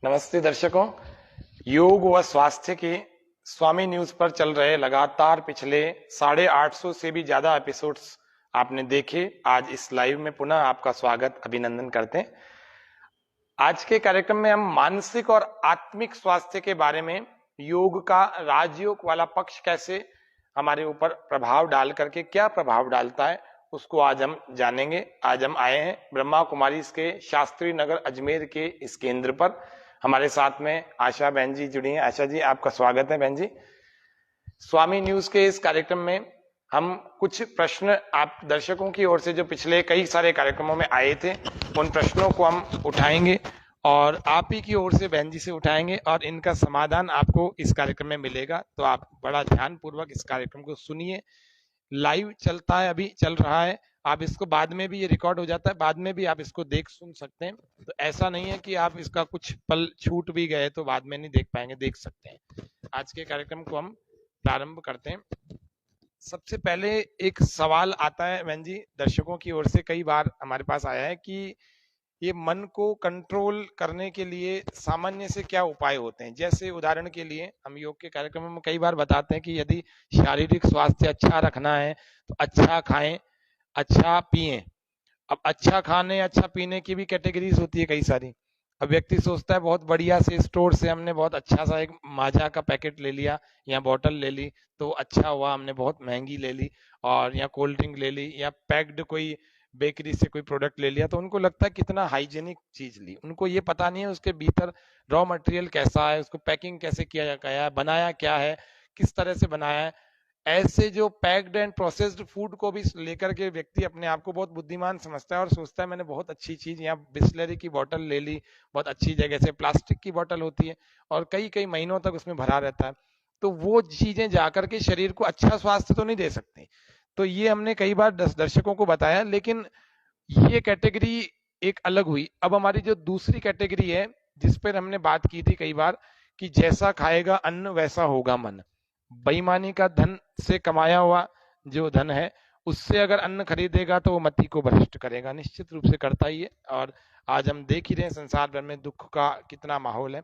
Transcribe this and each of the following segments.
नमस्ते दर्शकों। योग व स्वास्थ्य के स्वामी न्यूज पर चल रहे लगातार पिछले 850 से भी ज्यादा एपिसोड्स आपने देखे। आज इस लाइव में पुनः आपका स्वागत अभिनंदन करते हैं। आज के कार्यक्रम में हम मानसिक और आत्मिक स्वास्थ्य के बारे में योग का राजयोग वाला पक्ष कैसे हमारे ऊपर प्रभाव डाल करके क्या प्रभाव डालता है उसको आज हम जानेंगे। आज हम आए हैं ब्रह्मा कुमारी के शास्त्री नगर अजमेर के इस केंद्र पर। हमारे साथ में आशा बहन जी जुड़ी हैं। आशा जी, आपका स्वागत है बहन जी। स्वामी न्यूज के इस कार्यक्रम में हम कुछ प्रश्न आप दर्शकों की ओर से जो पिछले कई सारे कार्यक्रमों में आए थे उन प्रश्नों को हम उठाएंगे और आप ही की ओर से बहन जी से उठाएंगे और इनका समाधान आपको इस कार्यक्रम में मिलेगा। तो आप बड़ा ध्यान पूर्वक इस कार्यक्रम को सुनिए। लाइव चलता है, अभी चल रहा है। आप इसको बाद में भी, ये रिकॉर्ड हो जाता है, बाद में भी आप इसको देख सुन सकते हैं। तो ऐसा नहीं है कि आप इसका कुछ पल छूट भी गए तो बाद में नहीं देख पाएंगे, देख सकते हैं। आज के कार्यक्रम को हम प्रारंभ करते हैं। सबसे पहले एक सवाल आता है बहन जी, दर्शकों की ओर से कई बार हमारे पास आया है कि ये मन को कंट्रोल करने के लिए सामान्य से क्या उपाय होते हैं। जैसे उदाहरण के लिए हम योग के कार्यक्रम में कई बार बताते हैं कि यदि शारीरिक स्वास्थ्य अच्छा रखना है तो अच्छा खाएं, अच्छा पिए। अब अच्छा खाने अच्छा पीने की भी कैटेगरीज होती है कई सारी। अब व्यक्ति सोचता है बहुत बढ़िया से स्टोर से हमने बहुत अच्छा सा एक माजा का पैकेट ले लिया या बोतल ले ली तो अच्छा हुआ, हमने बहुत महंगी ले ली, और या कोल्ड ड्रिंक ले ली या पैक्ड कोई बेकरी से कोई प्रोडक्ट ले लिया तो उनको लगता है कितना हाइजेनिक चीज ली। उनको ये पता नहीं है उसके भीतर रॉ मटेरियल कैसा है, उसको पैकिंग कैसे किया गया है, बनाया क्या है, किस तरह से बनाया है। ऐसे जो पैक्ड एंड प्रोसेस्ड फूड को भी लेकर के व्यक्ति अपने आप को बहुत बुद्धिमान समझता है और सोचता है मैंने बहुत अच्छी चीज, यहाँ बिस्लरी की बोतल ले ली, बहुत अच्छी जगह से, प्लास्टिक की बोतल होती है और कई कई महीनों तक उसमें भरा रहता है। तो वो चीजें जाकर के शरीर को अच्छा स्वास्थ्य तो नहीं दे सकती। तो ये हमने कई बार दर्शकों को बताया, लेकिन ये कैटेगरी एक अलग हुई। अब हमारी जो दूसरी कैटेगरी है जिस पर हमने बात की थी कई बार कि जैसा खाएगा अन्न वैसा होगा मन। बेईमानी का धन से कमाया हुआ जो धन है उससे अगर अन्न खरीदेगा तो वो मति को भ्रष्ट करेगा, निश्चित रूप से करता ही है। और आज हम देख ही रहे हैं संसार भर में दुख का कितना माहौल है।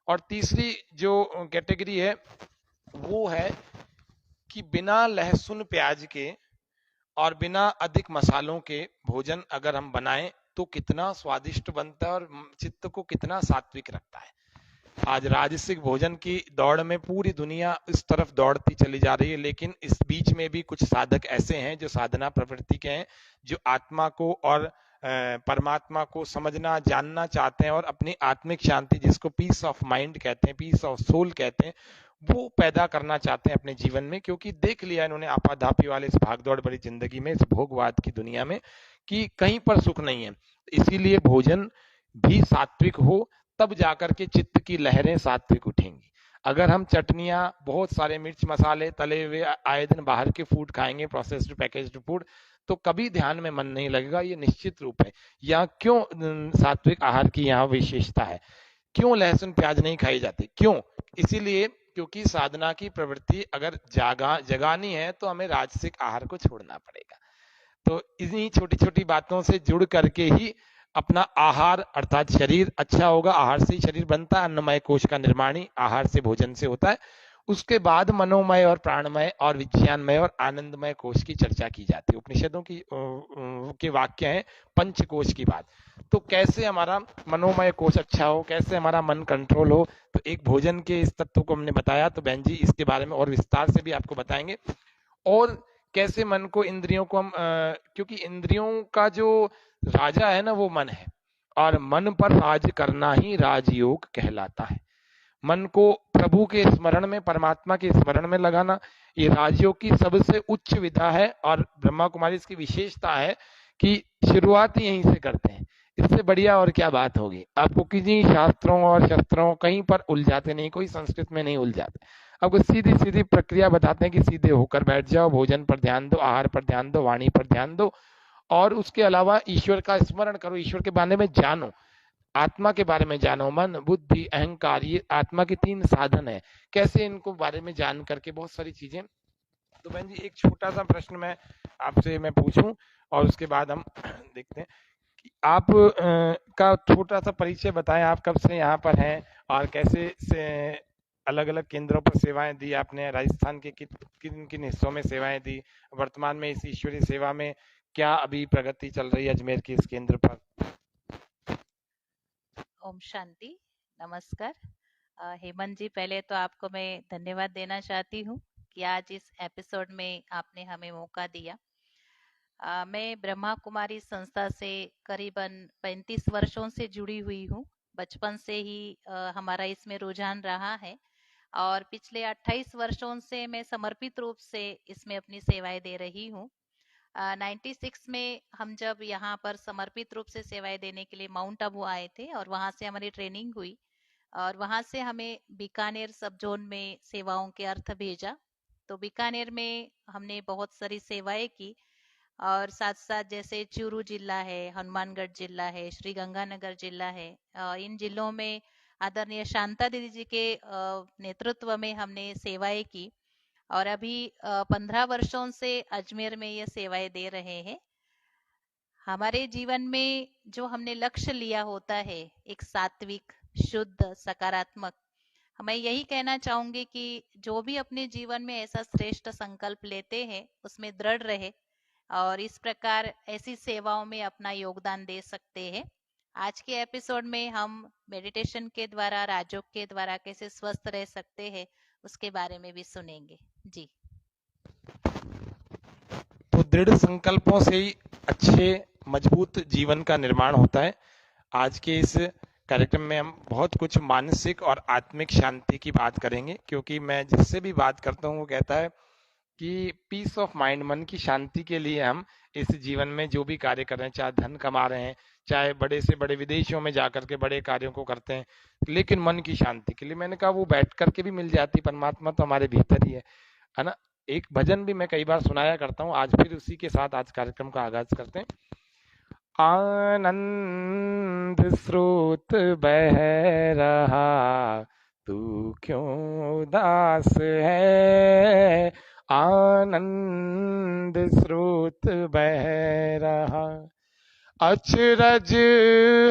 और तीसरी जो कैटेगरी है वो है कि बिना लहसुन प्याज के और बिना अधिक मसालों के भोजन अगर हम बनाएं तो कितना स्वादिष्ट बनता है और चित्त को कितना सात्विक रखता है। आज राजसिक भोजन की दौड़ में पूरी दुनिया इस तरफ दौड़ती चली जा रही है, लेकिन इस बीच में भी कुछ साधक ऐसे हैं जो साधना प्रवृत्ति के हैं, जो आत्मा को और परमात्मा को समझना जानना चाहते हैं और अपनी आत्मिक शांति, जिसको पीस ऑफ माइंड कहते हैं, पीस ऑफ सोल कहते हैं, वो पैदा करना चाहते हैं अपने जीवन में। क्योंकि देख लिया इन्होंने आपाधापी वाले इस भागदौड़ भरी जिंदगी में, इस भोगवाद की दुनिया में, कि कहीं पर सुख नहीं है। इसीलिए भोजन भी सात्विक हो तब जाकर के चित्त की लहरें सात्विक उठेंगी। अगर हम चटनियां, बहुत सारे मिर्च मसाले, तले हुए आए दिन बाहर के फूड खाएंगे, प्रोसेस्ड पैकेज्ड फूड, तो कभी ध्यान में मन नहीं लगेगा, ये निश्चित रूप है। यहाँ क्यों सात्विक आहार की यहाँ विशेषता है, क्यों लहसुन प्याज नहीं खाई जाती, क्यों? इसीलिए क्योंकि साधना की प्रवृत्ति अगर जगानी है तो हमें राजसिक आहार को छोड़ना पड़ेगा। तो इन्हीं छोटी छोटी बातों से जुड़ करके ही अपना आहार अर्थात शरीर अच्छा होगा। आहार से ही शरीर बनता है, अन्नमय कोश का निर्माण ही आहार से भोजन से होता है। उसके बाद मनोमय और प्राणमय और विज्ञानमय और आनंदमय कोश की चर्चा की जाती है। उपनिषदों की के वाक्य हैं पंच कोश की बात। तो कैसे हमारा मनोमय कोश अच्छा हो, कैसे हमारा मन कंट्रोल हो, तो एक भोजन के इस तत्व को हमने बताया। तो बहन जी इसके बारे में और विस्तार से भी आपको बताएंगे, और कैसे मन को, इंद्रियों को हम क्योंकि इंद्रियों का जो राजा है ना वो मन है, और मन पर राज करना ही राजयोग कहलाता है। मन को प्रभु के स्मरण में, परमात्मा के स्मरण में लगाना, ये राजयोग की सबसे उच्च विधा है। और ब्रह्मा कुमारी इसकी विशेषता है कि शुरुआत ही यहीं से करते हैं। इससे बढ़िया और क्या बात होगी। आपको किसी शास्त्रों और शस्त्रों कहीं पर उलझाते नहीं, कोई संस्कृत में नहीं उलझाते, आपको सीधी सीधी प्रक्रिया बताते हैं कि सीधे होकर बैठ जाओ, भोजन पर ध्यान दो, आहार पर ध्यान दो, वाणी पर ध्यान दो, और उसके अलावा ईश्वर का स्मरण करो, ईश्वर के बारे में जानो, आत्मा के बारे में जानो। मन, बुद्धि, अहंकार, ये आत्मा के 3 साधन है। कैसे इनको बारे में जान करके बहुत सारी चीजें। तो बहन जी एक छोटा सा प्रश्न मैं आपसे पूछूं और उसके बाद हम देखते हैं आप का छोटा सा परिचय बताएं, आप कब से यहाँ पर हैं और कैसे से अलग अलग केंद्रों पर सेवाएं दी आपने, राजस्थान के किन किन हिस्सों में सेवाएं दी, वर्तमान में इस ईश्वरीय सेवा में क्या अभी प्रगति चल रही है अजमेर के इस केंद्र पर। ओम शांति। नमस्कार। हेमंत जी, पहले तो आपको मैं धन्यवाद देना चाहती हूँ कि आज इस एपिसोड में आपने हमें मौका दिया। मैं ब्रह्मा कुमारी संस्था से करीबन 35 वर्षों से जुड़ी हुई हूँ। बचपन से ही हमारा इसमें रुझान रहा है और पिछले 28 वर्षों से मैं समर्पित रूप से इसमें अपनी सेवाएं दे रही हूँ। 96 में हम जब यहाँ पर समर्पित रूप से सेवाएं देने के लिए माउंट आबू आए थे और वहाँ से हमारी ट्रेनिंग हुई और वहाँ से हमें बीकानेर सब जोन में सेवाओं के अर्थ भेजा। तो बीकानेर में हमने बहुत सारी सेवाएं की और साथ साथ जैसे चूरू जिला है, हनुमानगढ़ जिला है, श्री गंगानगर जिला है, इन जिलों में आदरणीय शांता दीदी जी के नेतृत्व में हमने सेवाएं की और अभी 15 वर्षों से अजमेर में ये सेवाएं दे रहे हैं। हमारे जीवन में जो हमने लक्ष्य लिया होता है, एक सात्विक, शुद्ध, सकारात्मक, मैं यही कहना चाहूंगी कि जो भी अपने जीवन में ऐसा श्रेष्ठ संकल्प लेते हैं उसमें दृढ़ रहे और इस प्रकार ऐसी सेवाओं में अपना योगदान दे सकते हैं। आज के एपिसोड में हम मेडिटेशन के द्वारा, राजयोग के द्वारा कैसे स्वस्थ रह सकते हैं उसके बारे में भी सुनेंगे जी। तो दृढ़ संकल्पों से ही अच्छे मजबूत जीवन का निर्माण होता है। आज के इस कार्यक्रम में हम बहुत कुछ मानसिक और आत्मिक शांति की बात करेंगे, क्योंकि मैं जिससे भी बात करता हूँ वो कहता है कि पीस ऑफ माइंड, मन की शांति के लिए हम इस जीवन में जो भी कार्य कर रहे हैं, चाहे धन कमा रहे हैं, चाहे बड़े से बड़े विदेशों में जाकर के बड़े कार्यों को करते हैं, लेकिन मन की शांति के लिए मैंने कहा वो बैठ करके भी मिल जाती। परमात्मा तो हमारे भीतर ही है ना। एक भजन भी मैं कई बार सुनाया करता हूँ, आज फिर उसी के साथ आज कार्यक्रम का आगाज करते हैं। आनंद स्रोत बह रहा, तू क्यों उदास है। आनंद स्रोत बह रहा, अचरज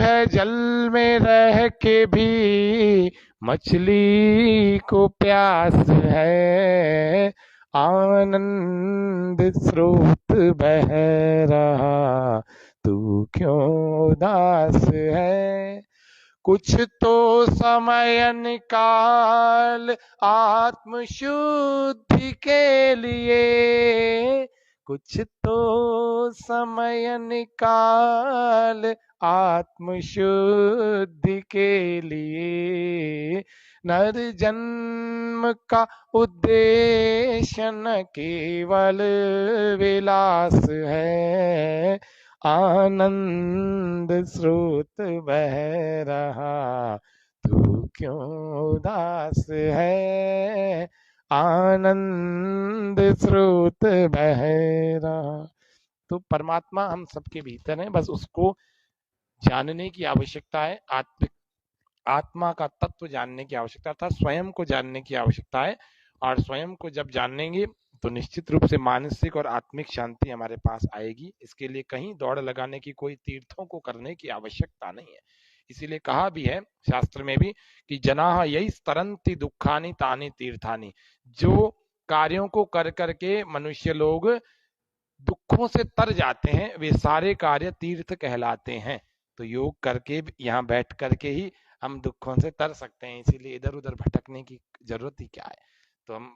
है जल में रह के भी मछली को प्यास है। आनंद स्रोत बह रहा, तू क्यों उदास है। कुछ तो समय निकाल आत्म शुद्धि के लिए, कुछ तो समय निकाल आत्म शुद्धि के लिए। नर जन्म का उद्देश्य न केवल विलास है। आनंद स्रोत बह रहा, तू क्यों उदास है। आनंद स्रोत बह रहा। तो परमात्मा हम सबके भीतर है, बस उसको जानने की आवश्यकता है। आत्मा का तत्व जानने की आवश्यकता था, स्वयं को जानने की आवश्यकता है। और स्वयं को जब जानेंगे तो निश्चित रूप से मानसिक और आत्मिक शांति हमारे पास आएगी। इसके लिए कहीं दौड़ लगाने की, कोई तीर्थों को करने की आवश्यकता नहीं है। इसीलिए कहा भी है शास्त्र में भी कि जनाः यही तरन्ति दुखानि तानि तीर्थानि। जो कार्यों को कर करके मनुष्य लोग दुखों से तर जाते हैं, वे सारे कार्य तीर्थ कहलाते हैं। तो योग करके यहाँ बैठ करके ही हम दुखों से तर सकते हैं, इसीलिए इधर उधर भटकने की जरूरत ही क्या है। तो हम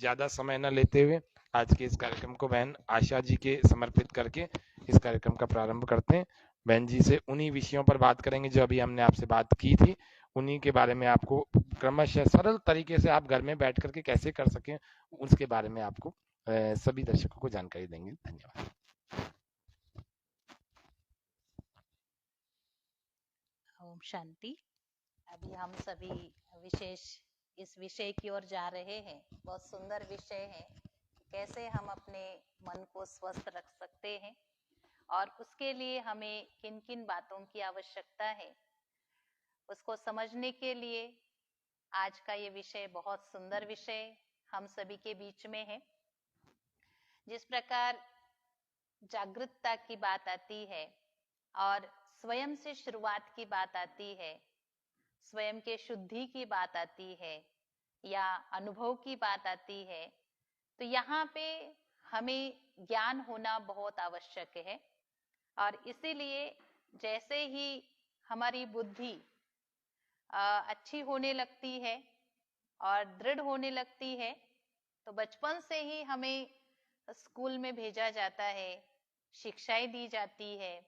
ज्यादा समय न लेते हुए आज के इस कार्यक्रम को बहन आशा जी के समर्पित करके इस कार्यक्रम का प्रारंभ करते हैं। बहन जी से उन्हीं विषयों पर बात करेंगे जो अभी हमने आपसे बात की थी, उन्हीं के बारे में आपको क्रमशः सरल तरीके से आप घर में बैठ करके कैसे कर सकें उसके बारे में आपको सभी दर्शकों को जानकारी देंगे। धन्यवाद। ओम शांति। अभी हम सभी विशेष इस विषय की ओर जा रहे हैं। बहुत सुंदर विषय है, कैसे हम अपने मन को स्वस्थ रख सकते हैं और उसके लिए हमें किन किन बातों की आवश्यकता है, उसको समझने के लिए आज का ये विषय बहुत सुंदर विषय हम सभी के बीच में है। जिस प्रकार जागरूकता की बात आती है और स्वयं से शुरुआत की बात आती है, स्वयं के शुद्धि की बात आती है या अनुभव की बात आती है, तो यहाँ पे हमें ज्ञान होना बहुत आवश्यक है। और इसीलिए जैसे ही हमारी बुद्धि अच्छी होने लगती है और दृढ़ होने लगती है, तो बचपन से ही हमें स्कूल में भेजा जाता है, शिक्षाएं दी जाती है।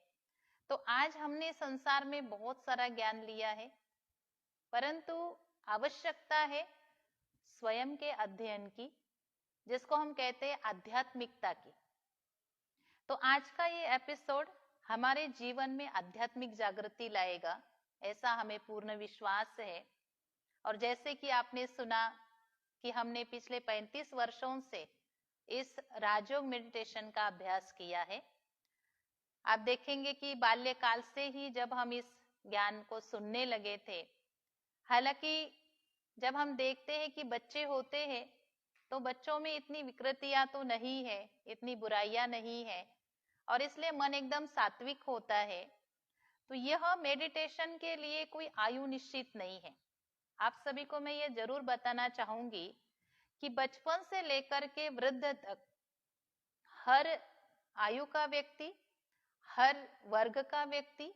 तो आज हमने संसार में बहुत सारा ज्ञान लिया है, परंतु आवश्यकता है स्वयं के अध्ययन की, जिसको हम कहते हैं आध्यात्मिकता की। तो आज का ये एपिसोड हमारे जीवन में आध्यात्मिक जागृति लाएगा, ऐसा हमें पूर्ण विश्वास है। और जैसे कि आपने सुना कि हमने पिछले 35 वर्षों से इस राजयोग मेडिटेशन का अभ्यास किया है। आप देखेंगे कि बाल्यकाल से ही जब हम इस ज्ञान को सुनने लगे थे, हालांकि जब हम देखते हैं कि बच्चे होते हैं तो बच्चों में इतनी विकृतियां तो नहीं है, इतनी बुराइयां नहीं है, और इसलिए मन एकदम सात्विक होता है। तो यह मेडिटेशन के लिए कोई आयु निश्चित नहीं है। आप सभी को मैं ये जरूर बताना चाहूंगी कि बचपन से लेकर के वृद्ध तक हर आयु का व्यक्ति, हर वर्ग का व्यक्ति,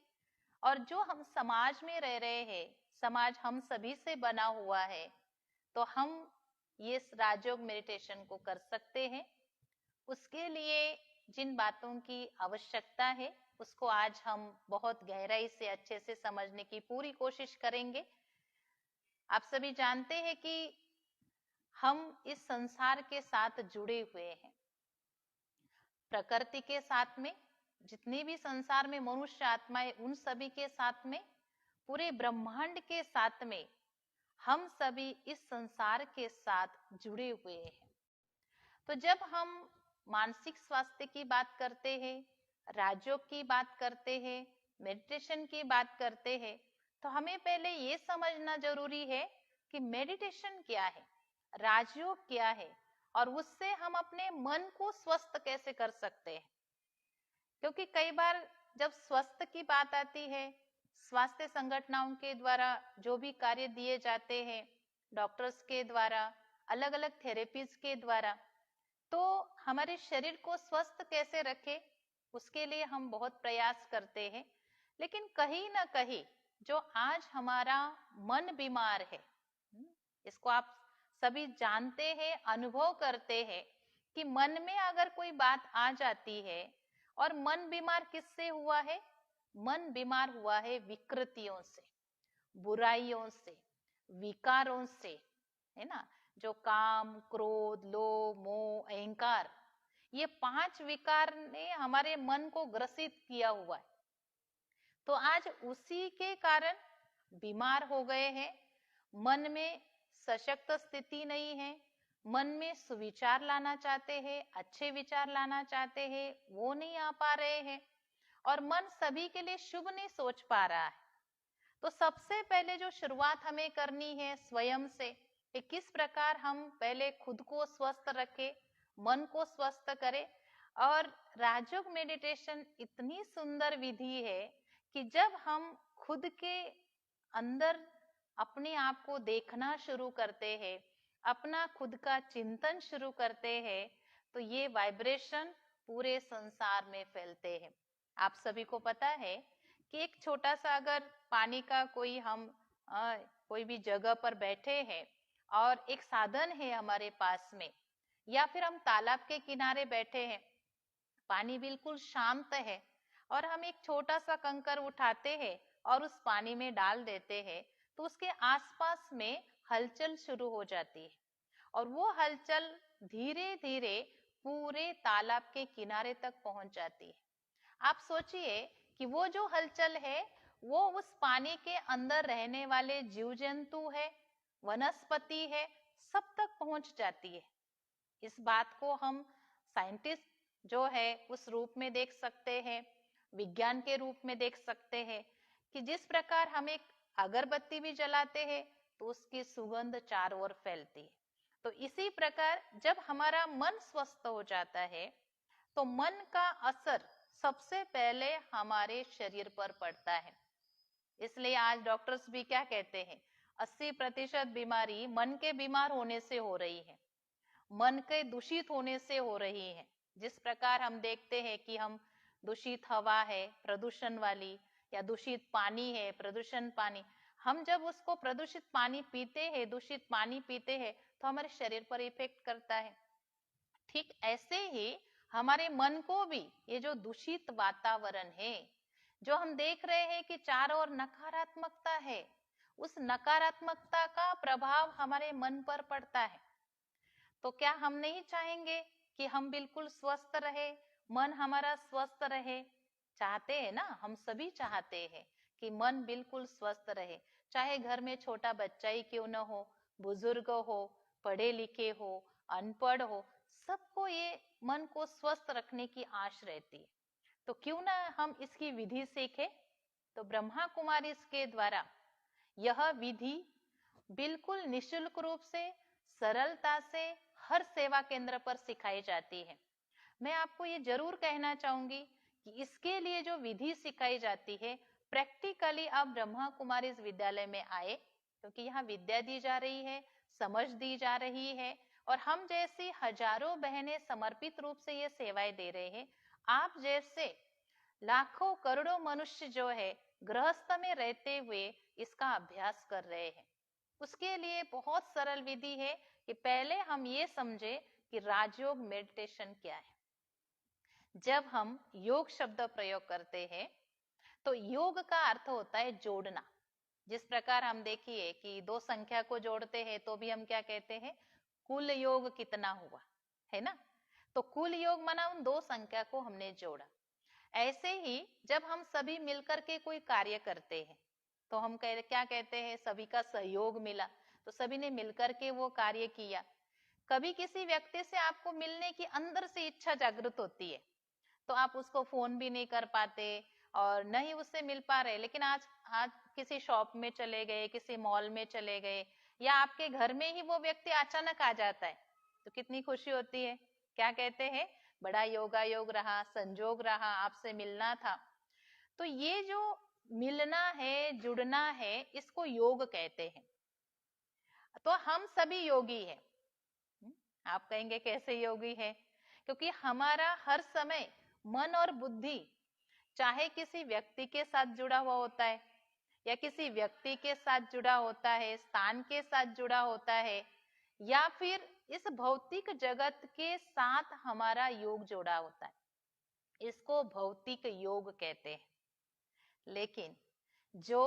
और जो हम समाज में रह रहे हैं, समाज हम सभी से बना हुआ है, तो हम ये राजयोग मेडिटेशन को कर सकते हैं। उसके लिए जिन बातों की आवश्यकता है उसको आज हम बहुत गहराई से अच्छे से समझने की पूरी कोशिश करेंगे। आप सभी जानते हैं कि हम इस संसार के साथ जुड़े हुए हैं, प्रकृति के साथ में, जितनी भी संसार में मनुष्य आत्माएं, उन सभी के साथ में, पूरे ब्रह्मांड के साथ में, हम सभी इस संसार के साथ जुड़े हुए हैं। तो जब हम मानसिक स्वास्थ्य की बात करते हैं, राजयोग की बात करते हैं, मेडिटेशन की बात करते हैं, तो हमें पहले ये समझना जरूरी है कि मेडिटेशन क्या है, राजयोग क्या है, और उससे हम अपने मन को स्वस्थ कैसे कर सकते हैं। क्योंकि कई बार जब स्वस्थ की बात आती है, स्वास्थ्य संगठनों के द्वारा जो भी कार्य दिए जाते हैं, डॉक्टर्स के द्वारा, अलग अलग थेरेपीज के द्वारा, तो हमारे शरीर को स्वस्थ कैसे रखे उसके लिए हम बहुत प्रयास करते हैं। लेकिन कहीं ना कहीं जो आज हमारा मन बीमार है, इसको आप सभी जानते हैं, अनुभव करते हैं कि मन में अगर कोई बात आ जाती है, और मन बीमार किससे हुआ है? मन बीमार हुआ है विकृतियों से, बुराइयों से, विकारों से, है ना। जो काम, क्रोध, लोभ, मोह, अहंकार, ये 5 विकार ने हमारे मन को ग्रसित किया हुआ है। तो आज उसी के कारण बीमार हो गए हैं। मन में सशक्त स्थिति नहीं है, मन में सुविचार लाना चाहते हैं, अच्छे विचार लाना चाहते हैं, वो नहीं आ पा रहे हैं, और मन सभी के लिए शुभ नहीं सोच पा रहा है। तो सबसे पहले जो शुरुआत हमें करनी है स्वयं से, कि किस प्रकार हम पहले खुद को स्वस्थ रखें, मन को स्वस्थ करें। और राजयोग मेडिटेशन इतनी सुंदर विधि है कि जब हम खुद के अंदर अपने आप को देखना शुरू करते हैं, अपना खुद का चिंतन शुरू करते हैं, तो ये वाइब्रेशन पूरे संसार में फैलते हैं। आप सभी को पता है कि एक छोटा सा अगर पानी का कोई भी जगह पर बैठे हैं और एक साधन है हमारे पास में, या फिर हम तालाब के किनारे बैठे हैं, पानी बिल्कुल शांत है, और हम एक छोटा सा कंकर उठाते हैं और उस पानी में डाल देते हैं, तो उसके आसपास में हलचल शुरू हो जाती है, और वो हलचल धीरे धीरे पूरे तालाब के किनारे तक पहुंच जाती है। आप सोचिए कि वो जो हलचल है वो उस पानी के अंदर रहने वाले जीव जंतु है, वनस्पति है, सब तक पहुंच जाती है। इस बात को हम साइंटिस्ट जो है उस रूप में देख सकते हैं, विज्ञान के रूप में देख सकते हैं, कि जिस प्रकार हम एक अगरबत्ती भी जलाते हैं तो उसकी सुगंध चारों ओर फैलती है। तो इसी प्रकार जब हमारा मन स्वस्थ हो जाता है तो मन का असर सबसे पहले हमारे शरीर पर पड़ता है। इसलिए आज डॉक्टर्स भी क्या कहते हैं, 80% बीमारी मन के बीमार होने से हो रही है, मन के दूषित होने से हो रही है। जिस प्रकार हम देखते हैं कि हम दूषित हवा है प्रदूषण वाली, या दूषित पानी है प्रदूषण पानी, हम जब उसको प्रदूषित पानी पीते हैं, दूषित पानी पीते हैं, तो हमारे शरीर पर इफेक्ट करता है। ठीक ऐसे ही हमारे मन को भी ये जो दूषित वातावरण है, जो हम देख रहे हैं कि चारों ओर नकारात्मकता है, उस नकारात्मकता का प्रभाव हमारे मन पर पड़ता है। तो क्या हम नहीं चाहेंगे कि हम बिल्कुल स्वस्थ रहे, मन हमारा स्वस्थ रहे? चाहते हैं ना, हम सभी चाहते हैं कि मन बिल्कुल स्वस्थ रहे। चाहे घर में छोटा बच्चा ही क्यों न हो, बुजुर्ग हो, पढ़े लिखे हो, अनपढ़ हो, सबको ये मन को स्वस्थ रखने की आश रहती है। तो क्यों ना हम इसकी विधि सीखें। तो ब्रह्मा कुमारी के द्वारा यह विधि बिल्कुल निशुल्क रूप से, सरलता से हर सेवा केंद्र पर सिखाई जाती है। मैं आपको ये जरूर कहना चाहूंगी कि इसके लिए जो विधि सिखाई जाती है, प्रैक्टिकली आप ब्रह्मा कुमारी विद्यालय में आए, क्योंकि यहाँ विद्या दी जा रही है, समझ दी जा रही है, और हम जैसी हजारों बहनें समर्पित रूप से ये सेवाएं दे रहे हैं। आप जैसे लाखों करोड़ों मनुष्य जो है गृहस्थ में रहते हुए इसका अभ्यास कर रहे हैं। उसके लिए बहुत सरल विधि है कि पहले हम ये समझे कि राजयोग मेडिटेशन क्या है। जब हम योग शब्द प्रयोग करते हैं तो योग का अर्थ होता है जोड़ना। जिस प्रकार हम देखिए कि दो संख्या को जोड़ते हैं तो भी हम क्या कहते हैं, कुल योग कितना हुआ, है ना। तो कुल योग माना उन दो संख्या को हमने जोड़ा। ऐसे ही जब हम सभी मिलकर के कोई कार्य करते हैं तो हम क्या कहते हैं, सभी का सहयोग मिला, तो सभी ने मिलकर के वो कार्य किया। कभी किसी व्यक्ति से आपको मिलने की अंदर से इच्छा जागृत होती है, तो आप उसको फोन भी नहीं कर पाते और न ही उससे मिल पा रहे, लेकिन आज आज किसी शॉप में चले गए, किसी मॉल में चले गए, या आपके घर में ही वो व्यक्ति अचानक आ जाता है, तो कितनी खुशी होती है। क्या कहते हैं, बड़ा योगायोग रहा, संजोग रहा, आपसे मिलना था। तो ये जो मिलना है, जुड़ना है, इसको योग कहते हैं। तो हम सभी योगी हैं। आप कहेंगे कैसे योगी है, क्योंकि हमारा हर समय मन और बुद्धि चाहे किसी व्यक्ति के साथ जुड़ा हुआ होता है, या किसी व्यक्ति के साथ जुड़ा होता है, स्थान के साथ जुड़ा होता है, या फिर इस भौतिक जगत के साथ हमारा योग जुड़ा होता है, इसको भौतिक योग कहते हैं। लेकिन जो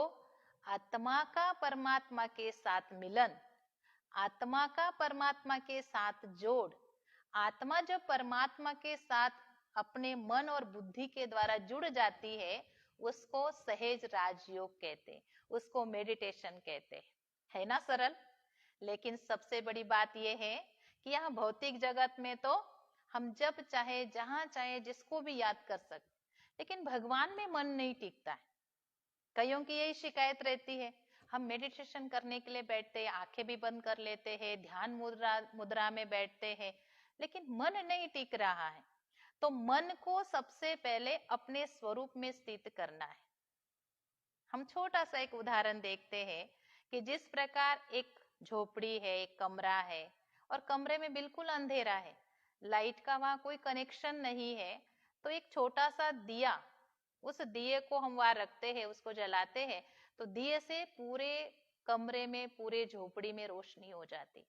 आत्मा का परमात्मा के साथ मिलन, आत्मा का परमात्मा के साथ जोड़, आत्मा जब परमात्मा के साथ अपने मन और बुद्धि के द्वारा जुड़ जाती है, उसको सहज राजयोग कहते हैं, उसको मेडिटेशन कहते हैं। है ना सरल। लेकिन सबसे बड़ी बात यह है कि यहाँ भौतिक जगत में तो हम जब चाहे, जहां चाहे, जिसको भी याद कर सकते, लेकिन भगवान में मन नहीं टिकता है। कईयों की यही शिकायत रहती है, हम मेडिटेशन करने के लिए बैठते हैं, आंखें भी बंद कर लेते हैं, ध्यान मुद्रा में बैठते हैं, लेकिन मन नहीं टिक रहा है। तो मन को सबसे पहले अपने स्वरूप में स्थित करना है। हम छोटा सा एक उदाहरण देखते हैं कि जिस प्रकार एक झोपड़ी है, एक कमरा है, और कमरे में बिल्कुल अंधेरा है, लाइट का वहां कोई कनेक्शन नहीं है, तो एक छोटा सा दिया, उस दिए को हम वहां रखते हैं, उसको जलाते हैं, तो दिए से पूरे कमरे में, पूरे झोपड़ी में रोशनी हो जाती।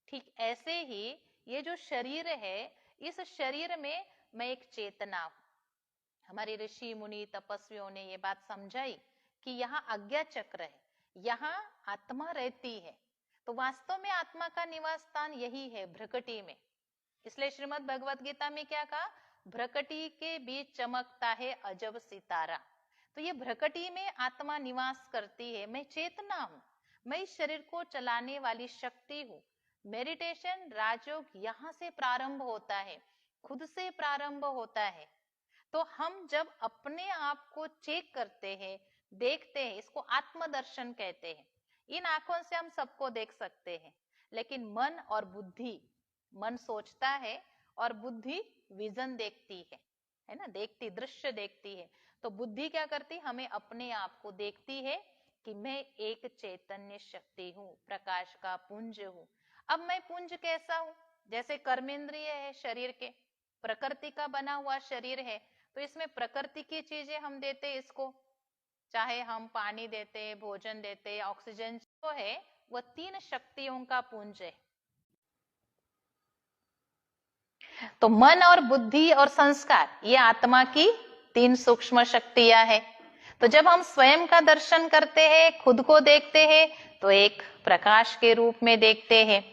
ठीक ऐसे ही ये जो शरीर है, इस शरीर में मैं एक चेतना हूं। हमारे ऋषि मुनि तपस्वियों ने ये बात समझाई कि यहाँ आज्ञा चक्र है, यहाँ आत्मा रहती है। तो वास्तव में आत्मा का निवास स्थान यही है, भ्रकटी में। इसलिए श्रीमद् भगवत गीता में क्या कहा, भ्रकटी के बीच चमकता है अजब सितारा। तो ये भ्रकटी में आत्मा निवास करती है, मैं चेतना हूं, मैं इस शरीर को चलाने वाली शक्ति हूं। मेडिटेशन राजयोग यहाँ से प्रारंभ होता है, खुद से प्रारंभ होता है। तो हम जब अपने आप को चेक करते हैं, देखते हैं, इसको आत्मदर्शन कहते हैं। इन आंखों से हम सबको देख सकते हैं, लेकिन मन और बुद्धि, मन सोचता है और बुद्धि विजन देखती है ना, देखती, दृश्य देखती है। तो बुद्धि क्या करती, हमें अपने आप को देखती है कि मैं एक चैतन्य शक्ति हूँ, प्रकाश का पुंज हूँ। अब मैं पुंज कैसा हूँ, जैसे कर्मेंद्रिय है शरीर के, प्रकृति का बना हुआ शरीर है, तो इसमें प्रकृति की चीजें हम देते इसको, चाहे हम पानी देते, भोजन देते, ऑक्सीजन जो है वह 3 शक्तियों का पुंज है। तो मन और बुद्धि और संस्कार ये आत्मा की 3 सूक्ष्म शक्तियां हैं। तो जब हम स्वयं का दर्शन करते हैं, खुद को देखते हैं, तो एक प्रकाश के रूप में देखते हैं।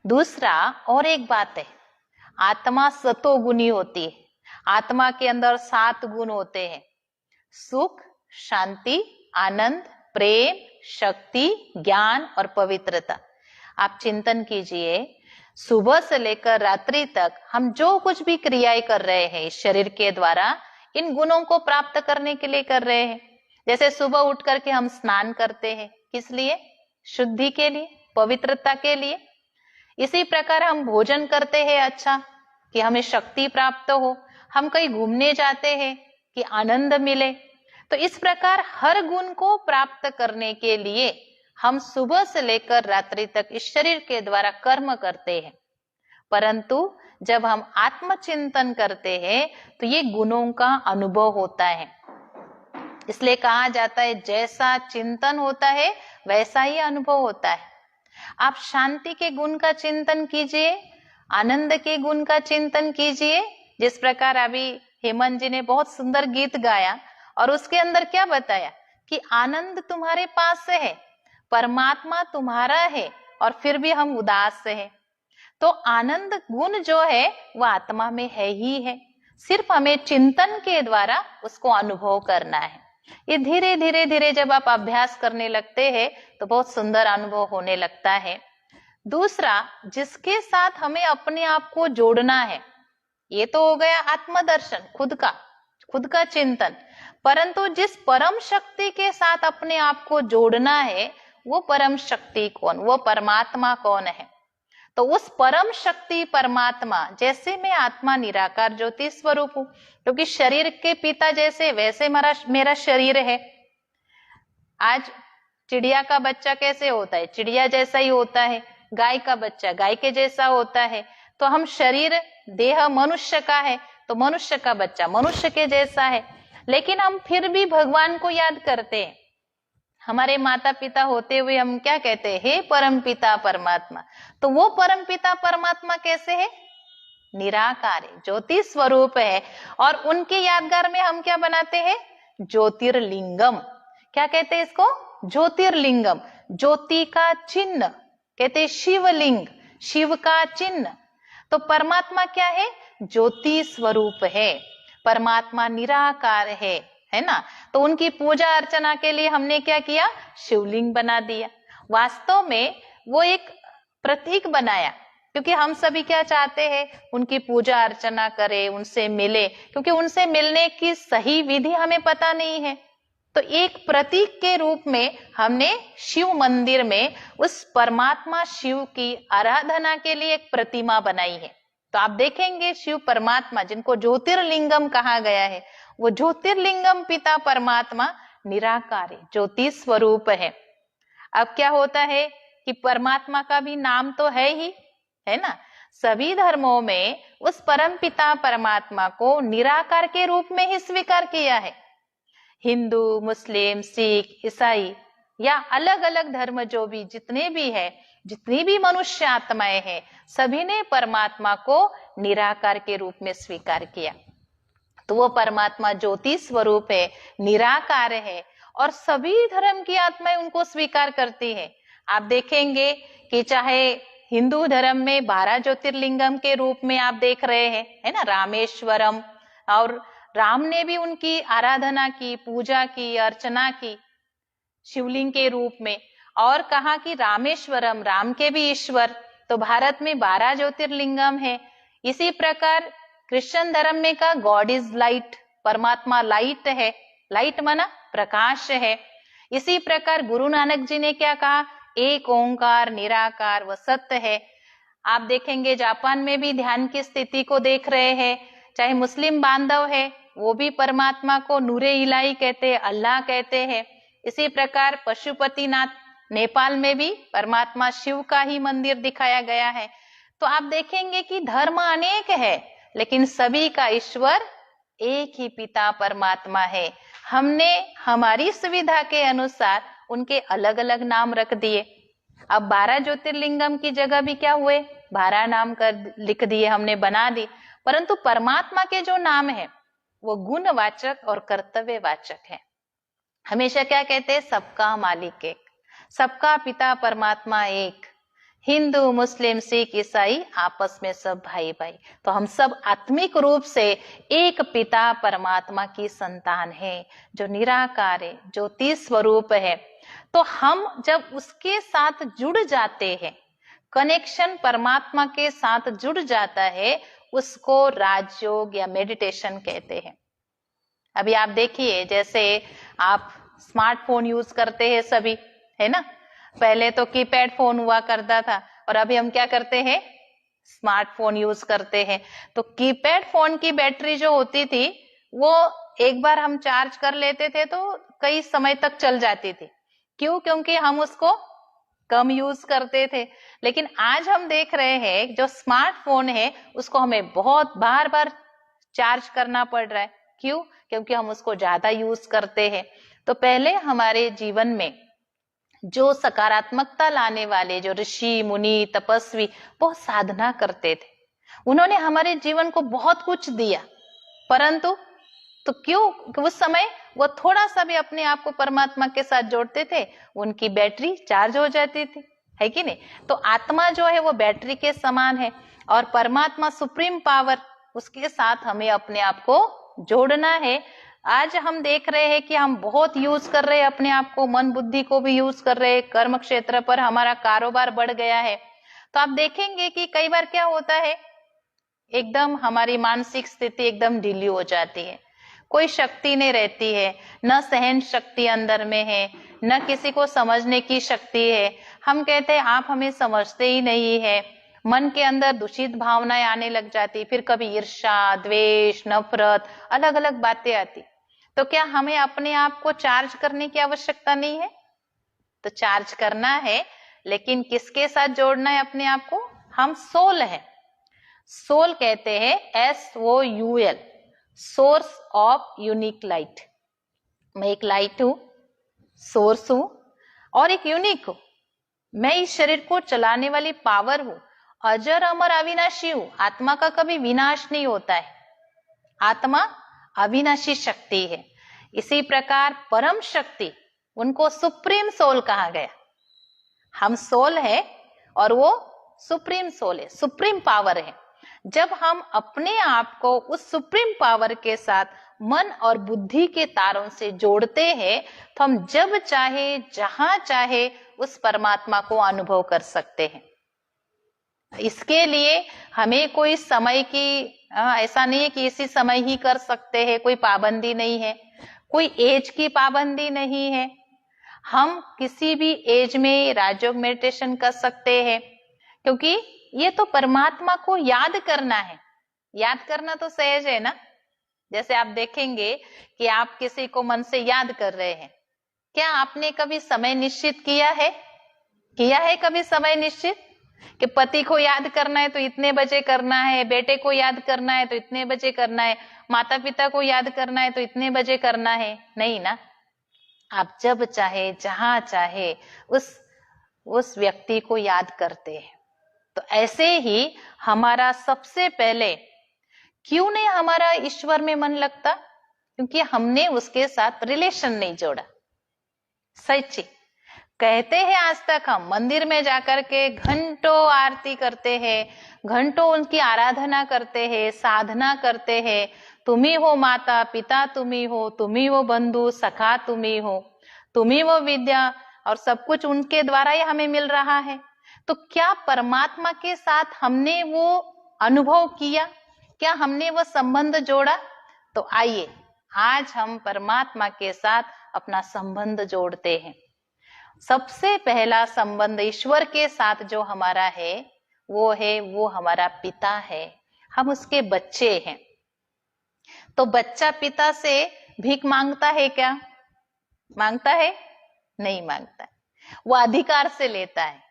दूसरा और एक बात है, आत्मा सतोगुणी होती है। आत्मा के अंदर 7 गुण होते हैं, सुख, शांति, आनंद, प्रेम, शक्ति, ज्ञान और पवित्रता। आप चिंतन कीजिए, सुबह से लेकर रात्रि तक हम जो कुछ भी क्रियाएं कर रहे हैं इस शरीर के द्वारा, इन गुणों को प्राप्त करने के लिए कर रहे हैं। जैसे सुबह उठ करके हम स्नान करते हैं, किस लिए? शुद्धि के लिए, पवित्रता के लिए। इसी प्रकार हम भोजन करते हैं अच्छा, कि हमें शक्ति प्राप्त हो। हम कहीं घूमने जाते हैं कि आनंद मिले। तो इस प्रकार हर गुण को प्राप्त करने के लिए हम सुबह से लेकर रात्रि तक इस शरीर के द्वारा कर्म करते हैं। परंतु जब हम आत्मचिंतन करते हैं तो ये गुणों का अनुभव होता है। इसलिए कहा जाता है, जैसा चिंतन होता है वैसा ही अनुभव होता है। आप शांति के गुण का चिंतन कीजिए, आनंद के गुण का चिंतन कीजिए। जिस प्रकार अभी हेमंत जी ने बहुत सुंदर गीत गाया और उसके अंदर क्या बताया कि आनंद तुम्हारे पास से है, परमात्मा तुम्हारा है, और फिर भी हम उदास है। तो आनंद गुण जो है वह आत्मा में है ही है, सिर्फ हमें चिंतन के द्वारा उसको अनुभव करना है। ये धीरे धीरे धीरे जब आप अभ्यास करने लगते हैं तो बहुत सुंदर अनुभव होने लगता है। दूसरा, जिसके साथ हमें अपने आप को जोड़ना है, ये तो हो गया आत्मदर्शन, खुद का चिंतन। परंतु जिस परम शक्ति के साथ अपने आप को जोड़ना है, वो परम शक्ति कौन, वो परमात्मा कौन है? तो उस परम शक्ति परमात्मा, जैसे मैं आत्मा निराकार ज्योति स्वरूप हूं, क्योंकि शरीर के पिता जैसे वैसे मेरा शरीर है। आज चिड़िया का बच्चा कैसे होता है? चिड़िया जैसा ही होता है। गाय का बच्चा गाय के जैसा होता है। तो हम शरीर देह मनुष्य का है, तो मनुष्य का बच्चा मनुष्य के जैसा है। लेकिन हम फिर भी भगवान को याद करते हैं। हमारे माता पिता होते हुए हम क्या कहते हैं? हे परम पिता परमात्मा। तो वो परम पिता परमात्मा कैसे है? निराकार है, ज्योति स्वरूप है। और उनके यादगार में हम क्या बनाते हैं? ज्योतिर्लिंगम। क्या कहते हैं इसको? ज्योतिर्लिंगम। ज्योति का चिन्ह कहते हैं शिवलिंग, शिव का चिन्ह। तो परमात्मा क्या है? ज्योति स्वरूप है। परमात्मा निराकार है ना। तो उनकी पूजा अर्चना के लिए हमने क्या किया? शिवलिंग बना दिया। वास्तव में वो एक प्रतीक बनाया, क्योंकि हम सभी क्या चाहते हैं? उनकी पूजा अर्चना करें, उनसे मिले, क्योंकि उनसे मिलने की सही विधि हमें पता नहीं है। तो एक प्रतीक के रूप में हमने शिव मंदिर में उस परमात्मा शिव की आराधना के लिए एक प्रतिमा बनाई है। तो आप देखेंगे शिव परमात्मा, जिनको ज्योतिर्लिंगम कहा गया है, वो ज्योतिर्लिंगम पिता परमात्मा निराकार है, ज्योति स्वरूप है। अब क्या होता है कि परमात्मा का भी नाम तो है ही, है ना। सभी धर्मों में उस परम पिता परमात्मा को निराकार के रूप में ही स्वीकार किया है। हिंदू, मुस्लिम, सिख, ईसाई या अलग अलग धर्म जो भी जितने भी है, जितनी भी मनुष्य आत्माएं हैं, सभी ने परमात्मा को निराकार के रूप में स्वीकार किया। तो वो परमात्मा ज्योति स्वरूप है, निराकार है, और सभी धर्म की आत्माएं उनको स्वीकार करती है। आप देखेंगे कि चाहे हिंदू धर्म में 12 ज्योतिर्लिंगम के रूप में आप देख रहे हैं, है ना, रामेश्वरम, और राम ने भी उनकी आराधना की, पूजा की, अर्चना की शिवलिंग के रूप में, और कहा कि रामेश्वरम, राम के भी ईश्वर। तो भारत में 12 ज्योतिर्लिंगम है। इसी प्रकार क्रिश्चियन धर्म में का गॉड इज लाइट, परमात्मा लाइट है, लाइट माना प्रकाश है। इसी प्रकार गुरु नानक जी ने क्या कहा? एक ओंकार निराकार व सत्य है। आप देखेंगे जापान में भी ध्यान की स्थिति को देख रहे हैं, चाहे मुस्लिम बांधव है वो भी परमात्मा को नूरे इलाही कहते हैं, अल्लाह कहते हैं। इसी प्रकार पशुपतिनाथ नेपाल में भी परमात्मा शिव का ही मंदिर दिखाया गया है। तो आप देखेंगे कि धर्म अनेक है लेकिन सभी का ईश्वर एक ही पिता परमात्मा है। हमने हमारी सुविधा के अनुसार उनके अलग अलग नाम रख दिए। अब 12 ज्योतिर्लिंगम की जगह भी क्या हुए, 12 नाम कर लिख दिए, हमने बना दी। परंतु परमात्मा के जो नाम है वो गुणवाचक और कर्तव्यवाचक है। हमेशा क्या कहते हैं, सबका मालिक एक, सबका पिता परमात्मा एक, हिंदू मुस्लिम सिख ईसाई आपस में सब भाई भाई। तो हम सब आत्मिक रूप से एक पिता परमात्मा की संतान है जो निराकार है, ज्योति स्वरूप है। तो हम जब उसके साथ जुड़ जाते हैं, कनेक्शन परमात्मा के साथ जुड़ जाता है, उसको राजयोग या मेडिटेशन कहते हैं। अभी आप देखिए, जैसे आप स्मार्टफोन यूज करते हैं सभी, है ना। पहले तो कीपैड फोन हुआ करता था और अभी हम क्या करते हैं, स्मार्टफोन यूज करते हैं। तो कीपैड फोन की बैटरी जो होती थी वो एक बार हम चार्ज कर लेते थे तो कई समय तक चल जाती थी। क्यों? क्योंकि हम उसको कम यूज करते थे। लेकिन आज हम देख रहे हैं जो स्मार्टफोन है उसको हमें बहुत बार बार चार्ज करना पड़ रहा है। क्यों? क्योंकि हम उसको ज्यादा यूज करते हैं। तो पहले हमारे जीवन में जो सकारात्मकता लाने वाले जो ऋषि मुनि तपस्वी बहुत साधना करते थे, उन्होंने हमारे जीवन को बहुत कुछ दिया। परंतु तो क्यों उस समय वो थोड़ा सा भी अपने आप को परमात्मा के साथ जोड़ते थे, उनकी बैटरी चार्ज हो जाती थी, है कि नहीं। तो आत्मा जो है वो बैटरी के समान है और परमात्मा सुप्रीम पावर, उसके साथ हमें अपने आप को जोड़ना है। आज हम देख रहे हैं कि हम बहुत यूज कर रहे हैं अपने आप को, मन बुद्धि को भी यूज कर रहे हैं, कर्म क्षेत्र पर हमारा कारोबार बढ़ गया है। तो आप देखेंगे कि कई बार क्या होता है, एकदम हमारी मानसिक स्थिति एकदम ढीली हो जाती है, कोई शक्ति नहीं रहती है, न सहन शक्ति अंदर में है, न किसी को समझने की शक्ति है। हम कहते हैं आप हमें समझते ही नहीं है, मन के अंदर दूषित भावनाएं आने लग जाती, फिर कभी ईर्ष्या, द्वेष, नफरत, अलग अलग बातें आती। तो क्या हमें अपने आप को चार्ज करने की आवश्यकता नहीं है? तो चार्ज करना है, लेकिन किसके साथ जोड़ना है अपने आप को? हम सोल हैं। सोल कहते हैं SOUL, source of unique light. मैं एक लाइट हूं, सोर्स हूं और एक यूनिक हूं। मैं इस शरीर को चलाने वाली पावर हूं, अजर अमर अविनाशी हूं। आत्मा का कभी विनाश नहीं होता है, आत्मा अविनाशी शक्ति है। इसी प्रकार परम शक्ति, उनको सुप्रीम सोल कहा गया। हम सोल है और वो सुप्रीम सोल है, सुप्रीम पावर है। जब हम अपने आप को उस सुप्रीम पावर के साथ मन और बुद्धि के तारों से जोड़ते हैं तो हम जब चाहे जहां चाहे उस परमात्मा को अनुभव कर सकते हैं। इसके लिए हमें कोई समय की ऐसा नहीं है कि इसी समय ही कर सकते हैं, कोई पाबंदी नहीं है, कोई एज की पाबंदी नहीं है। हम किसी भी एज में राजयोग मेडिटेशन कर सकते हैं, क्योंकि ये तो परमात्मा को याद करना है। याद करना तो सहज है ना। जैसे आप देखेंगे कि आप किसी को मन से याद कर रहे हैं, क्या आपने कभी समय निश्चित किया है? किया है कभी समय निश्चित कि पति को याद करना है तो इतने बजे करना है, बेटे को याद करना है तो इतने बजे करना है, माता पिता को याद करना है तो इतने बजे करना है? नहीं ना। आप जब चाहे जहां चाहे उस व्यक्ति को याद करते हैं। तो ऐसे ही हमारा सबसे पहले क्यों नहीं हमारा ईश्वर में मन लगता? क्योंकि हमने उसके साथ रिलेशन नहीं जोड़ा। सच्ची कहते हैं, आज तक हम मंदिर में जाकर के घंटों आरती करते हैं, घंटों उनकी आराधना करते हैं, साधना करते हैं। तुम ही हो माता पिता, तुम ही हो, तुम ही हो बंधु सखा, तुम ही हो, तुम ही वो विद्या, और सब कुछ उनके द्वारा ही हमें मिल रहा है। तो क्या परमात्मा के साथ हमने वो अनुभव किया? क्या हमने वो संबंध जोड़ा? तो आइए आज हम परमात्मा के साथ अपना संबंध जोड़ते हैं। सबसे पहला संबंध ईश्वर के साथ जो हमारा है वो हमारा पिता है, हम उसके बच्चे हैं। तो बच्चा पिता से भीख मांगता है क्या? मांगता है? नहीं मांगता है, वो अधिकार से लेता है।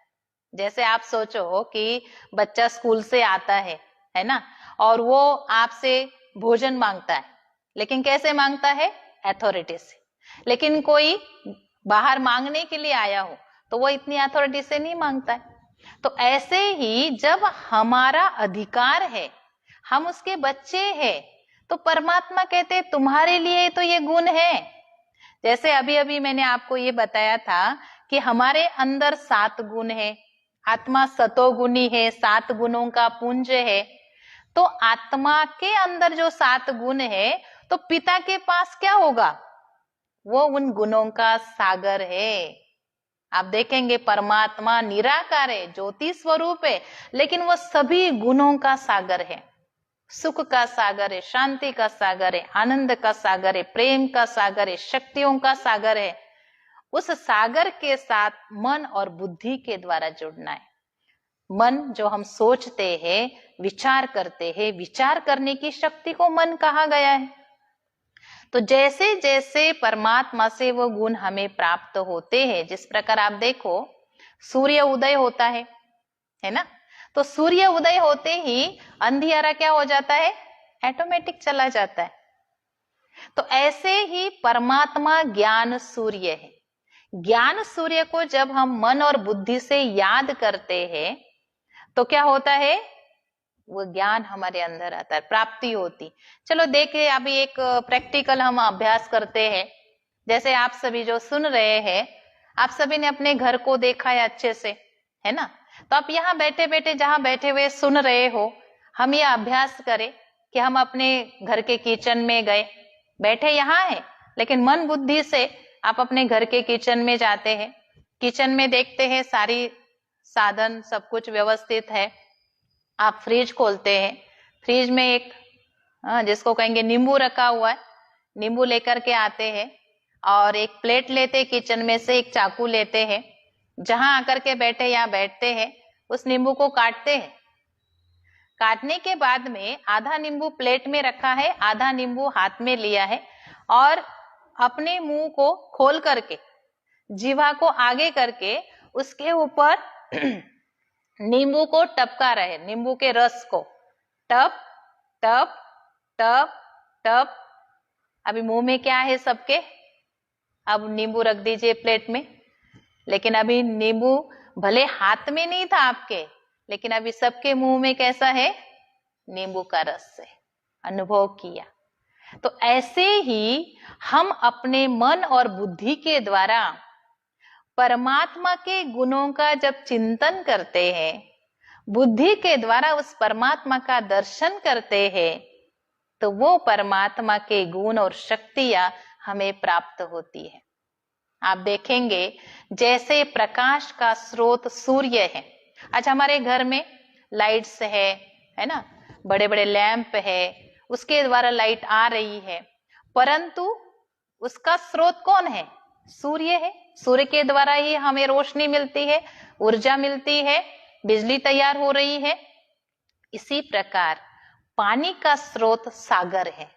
जैसे आप सोचो कि बच्चा स्कूल से आता है ना, और वो आपसे भोजन मांगता है, लेकिन कैसे मांगता है? अथॉरिटी से। लेकिन कोई बाहर मांगने के लिए आया हो तो वो इतनी अथॉरिटी से नहीं मांगता है। तो ऐसे ही जब हमारा अधिकार है, हम उसके बच्चे हैं, तो परमात्मा कहते तुम्हारे लिए तो ये गुण है। जैसे अभी अभी मैंने आपको ये बताया था कि हमारे अंदर 7 गुण है, आत्मा सतोगुणी है, 7 गुणों का पुंज है। तो आत्मा के अंदर जो 7 गुण है, तो पिता के पास क्या होगा? वो उन गुणों का सागर है। आप देखेंगे परमात्मा निराकार है, ज्योति स्वरूप है, लेकिन वो सभी गुणों का सागर है। सुख का सागर है, शांति का सागर है, आनंद का सागर है, प्रेम का सागर है, शक्तियों का सागर है। उस सागर के साथ मन और बुद्धि के द्वारा जुड़ना है। मन जो हम सोचते हैं, विचार करते हैं, विचार करने की शक्ति को मन कहा गया है। तो जैसे जैसे परमात्मा से वो गुण हमें प्राप्त होते हैं, जिस प्रकार आप देखो सूर्य उदय होता है ना, तो सूर्य उदय होते ही अंधियारा क्या हो जाता है? ऑटोमेटिक चला जाता है। तो ऐसे ही परमात्मा ज्ञान सूर्य है। ज्ञान सूर्य को जब हम मन और बुद्धि से याद करते हैं तो क्या होता है? वो ज्ञान हमारे अंदर आता है, प्राप्ति होती। चलो देखिए, अभी एक प्रैक्टिकल हम अभ्यास करते हैं। जैसे आप सभी जो सुन रहे हैं, आप सभी ने अपने घर को देखा है अच्छे से, है ना? तो आप यहाँ बैठे बैठे जहां बैठे हुए सुन रहे हो, हम ये अभ्यास करें कि हम अपने घर के किचन में गए, बैठे यहाँ है, लेकिन मन बुद्धि से आप अपने घर के किचन में जाते हैं। किचन में देखते हैं सारी साधन सब कुछ व्यवस्थित है। आप फ्रिज खोलते हैं, फ्रिज में एक जिसको कहेंगे नींबू रखा हुआ है, नींबू लेकर के आते हैं और एक प्लेट लेते हैं, किचन में से एक चाकू लेते हैं, जहां आकर के बैठे यहाँ बैठते हैं, उस नींबू को काटते हैं। काटने के बाद में आधा नींबू प्लेट में रखा है, आधा नींबू हाथ में लिया है और अपने मुंह को खोल करके, जीवा को आगे करके उसके ऊपर नींबू को टपका रहे, नींबू के रस को टप टप टप टप। अभी मुंह में क्या है सबके? अब नींबू रख दीजिए प्लेट में, लेकिन अभी नींबू भले हाथ में नहीं था आपके, लेकिन अभी सबके मुंह में कैसा है? नींबू का रस है, अनुभव किया। तो ऐसे ही हम अपने मन और बुद्धि के द्वारा परमात्मा के गुणों का जब चिंतन करते हैं, बुद्धि के द्वारा उस परमात्मा का दर्शन करते हैं, तो वो परमात्मा के गुण और शक्तियां हमें प्राप्त होती है। आप देखेंगे जैसे प्रकाश का स्रोत सूर्य है। आज हमारे घर में लाइट्स है ना, बड़े बड़े लैंप है, उसके द्वारा लाइट आ रही है, परंतु उसका स्रोत कौन है? सूर्य है। सूर्य के द्वारा ही हमें रोशनी मिलती है, ऊर्जा मिलती है, बिजली तैयार हो रही है। इसी प्रकार पानी का स्रोत सागर है।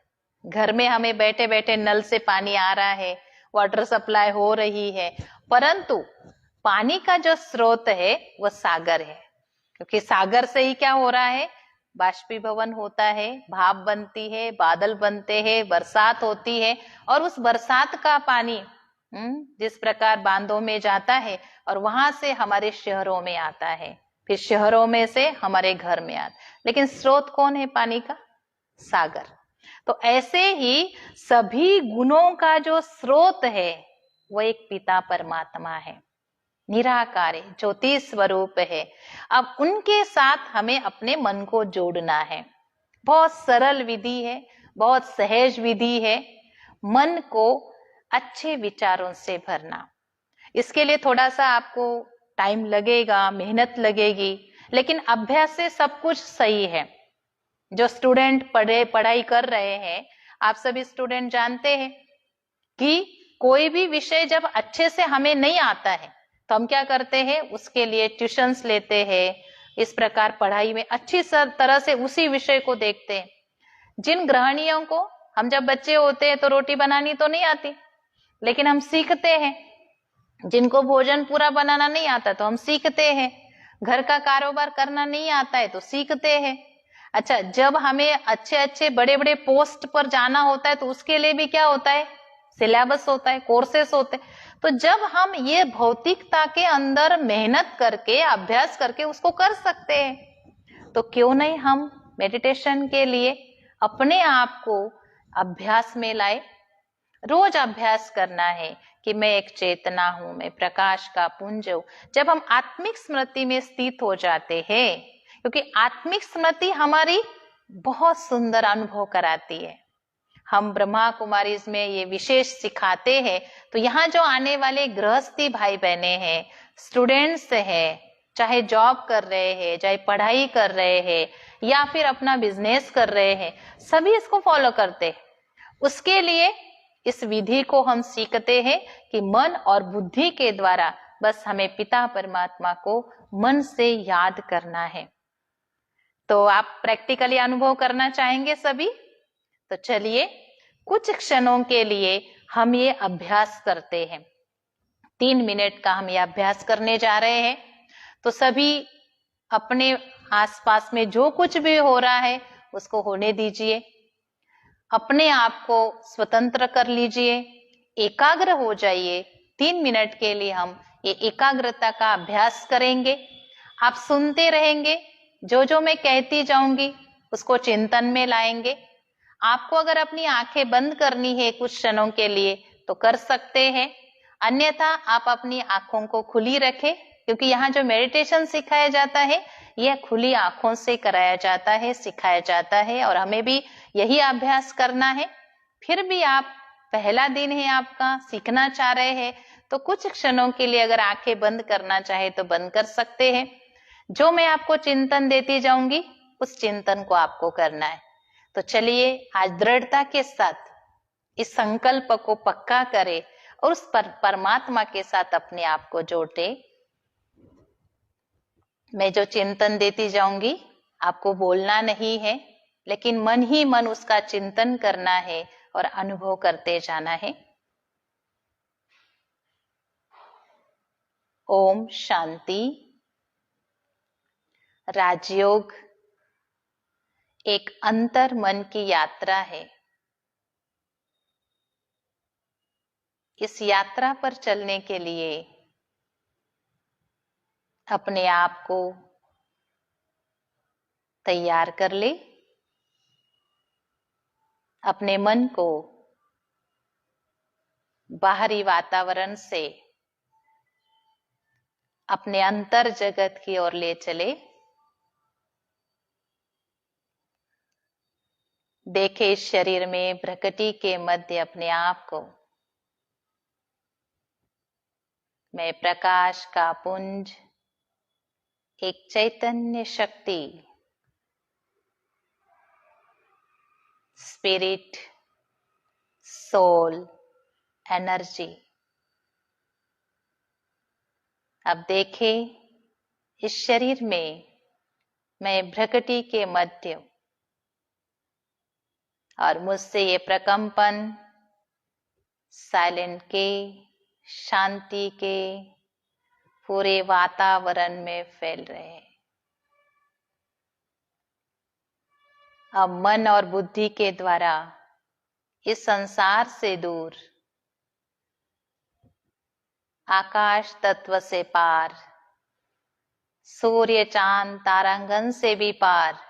घर में हमें बैठे बैठे नल से पानी आ रहा है, वाटर सप्लाई हो रही है, परंतु पानी का जो स्रोत है वो सागर है। क्योंकि सागर से ही क्या हो रहा है? बाष्पीभवन होता है, भाप बनती है, बादल बनते हैं, बरसात होती है, और उस बरसात का पानी जिस प्रकार बांधों में जाता है और वहां से हमारे शहरों में आता है, फिर शहरों में से हमारे घर में आता। लेकिन स्रोत कौन है पानी का? सागर। तो ऐसे ही सभी गुणों का जो स्रोत है वो एक पिता परमात्मा है, निराकार है, ज्योति स्वरूप है। अब उनके साथ हमें अपने मन को जोड़ना है। बहुत सरल विधि है, बहुत सहज विधि है, मन को अच्छे विचारों से भरना। इसके लिए थोड़ा सा आपको टाइम लगेगा, मेहनत लगेगी, लेकिन अभ्यास से सब कुछ सही है। जो स्टूडेंट पढ़ाई कर रहे हैं, आप सभी स्टूडेंट जानते हैं कि कोई भी विषय जब अच्छे से हमें नहीं आता है तो हम क्या करते हैं? उसके लिए ट्यूशंस लेते हैं, इस प्रकार पढ़ाई में अच्छी तरह से उसी विषय को देखते हैं। जिन गृहिणियों को, हम जब बच्चे होते हैं तो रोटी बनानी तो नहीं आती, लेकिन हम सीखते हैं। जिनको भोजन पूरा बनाना नहीं आता तो हम सीखते हैं। घर का कारोबार करना नहीं आता है तो सीखते हैं। अच्छा, जब हमें अच्छे अच्छे बड़े बड़े पोस्ट पर जाना होता है तो उसके लिए भी क्या होता है, सिलेबस होता है, कोर्सेस होते हैं। तो जब हम ये भौतिकता के अंदर मेहनत करके, अभ्यास करके उसको कर सकते हैं, तो क्यों नहीं हम मेडिटेशन के लिए अपने आप को अभ्यास में लाए। रोज अभ्यास करना है कि मैं एक चेतना हूं, मैं प्रकाश का पुंज हूं। जब हम आत्मिक स्मृति में स्थित हो जाते हैं, क्योंकि आत्मिक स्मृति हमारी बहुत सुंदर अनुभव कराती है। हम ब्रह्मा कुमारी में ये विशेष सिखाते हैं। तो यहाँ जो आने वाले गृहस्थी भाई बहने हैं, स्टूडेंट्स हैं, चाहे जॉब कर रहे हैं, चाहे पढ़ाई कर रहे हैं, या फिर अपना बिजनेस कर रहे हैं, सभी इसको फॉलो करते हैं। उसके लिए इस विधि को हम सीखते हैं कि मन और बुद्धि के द्वारा बस हमें पिता परमात्मा को मन से याद करना है। तो आप प्रैक्टिकली अनुभव करना चाहेंगे सभी? तो चलिए कुछ क्षणों के लिए हम ये अभ्यास करते हैं। 3 मिनट का हम ये अभ्यास करने जा रहे हैं। तो सभी अपने आसपास में जो कुछ भी हो रहा है उसको होने दीजिए। अपने आप को स्वतंत्र कर लीजिए, एकाग्र हो जाइए। 3 मिनट के लिए हम ये एकाग्रता का अभ्यास करेंगे। आप सुनते रहेंगे, जो जो मैं कहती जाऊंगी उसको चिंतन में लाएंगे। आपको अगर अपनी आंखें बंद करनी है कुछ क्षणों के लिए तो कर सकते हैं, अन्यथा आप अपनी आंखों को खुली रखें, क्योंकि यहाँ जो मेडिटेशन सिखाया जाता है यह खुली आंखों से कराया जाता है, सिखाया जाता है, और हमें भी यही अभ्यास करना है। फिर भी आप, पहला दिन है आपका, सीखना चाह रहे हैं तो कुछ क्षणों के लिए अगर आंखें बंद करना चाहे तो बंद कर सकते हैं। जो मैं आपको चिंतन देती जाऊंगी उस चिंतन को आपको करना है। तो चलिए आज दृढ़ता के साथ इस संकल्प को पक्का करें और उस परमात्मा के साथ अपने आप को जोड़े। मैं जो चिंतन देती जाऊंगी आपको बोलना नहीं है, लेकिन मन ही मन उसका चिंतन करना है और अनुभव करते जाना है। ओम शांति। राजयोग एक अंतर मन की यात्रा है। इस यात्रा पर चलने के लिए अपने आप को तैयार कर ले। अपने मन को बाहरी वातावरण से अपने अंतर जगत की ओर ले चले। देखे शरीर में भ्रकटी के मध्य अपने आप को। मैं प्रकाश का पुंज, एक चैतन्य शक्ति, स्पिरिट, सोल, एनर्जी। अब देखें इस शरीर में मैं भ्रकटी के मध्य, और मुझसे ये प्रकंपन साइलेंट के, शांति के पूरे वातावरण में फैल रहे हैं। अब मन और बुद्धि के द्वारा इस संसार से दूर, आकाश तत्व से पार, सूर्य चांद तारांगन से भी पार,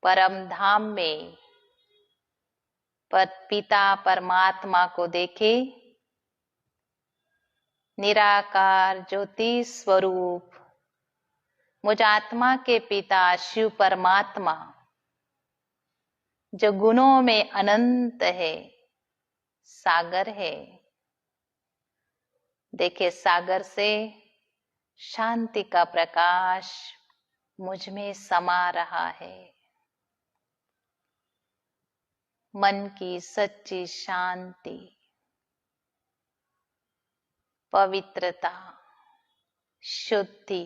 परम धाम में पिता परमात्मा को देखे। निराकार ज्योति स्वरूप मुझ आत्मा के पिता शिव परमात्मा, जो गुणों में अनंत है, सागर है। देखे सागर से शांति का प्रकाश मुझ में समा रहा है। मन की सच्ची शांति, पवित्रता, शुद्धि,